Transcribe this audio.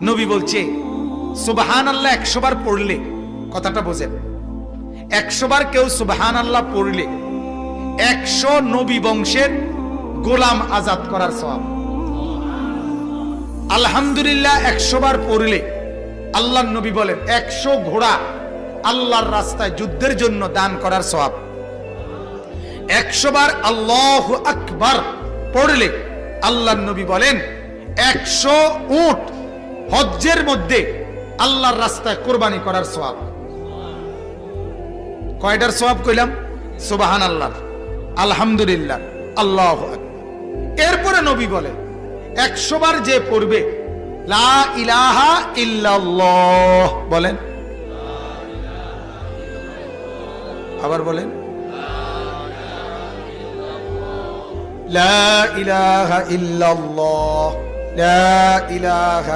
নবী বলছে সুবহানাল্লাহ 100 বার পড়লে, কথাটা বোঝেন, 100 বার কেউ সুবহানাল্লাহ পড়লে 100 নবী বংশের গোলাম আজাদ করার সওয়াব। আলহামদুলিল্লাহ 100 বার পড়লে আল্লাহর নবী বলেন 100 ঘোড়া আল্লাহর রাস্তায় যুদ্ধের জন্য দান করার সওয়াব। 100 বার আল্লাহু আকবার পড়লে আল্লাহর নবী বলেন 100 উট হজ্জের মধ্যে আল্লাহর রাস্তায় কুরবানি করার সওয়াব। কয়টার সওয়াব কইলাম? সুবহানাল্লাহ, আলহামদুলিল্লাহ, আল্লাহু আকবার। এরপরে নবী বলেন 100 বার যে পড়বে লা ইলাহা ইল্লাল্লাহ, বলেন, আবার বলেন, লা ইলাহা ইল্লাল্লাহ, লা ইলাহা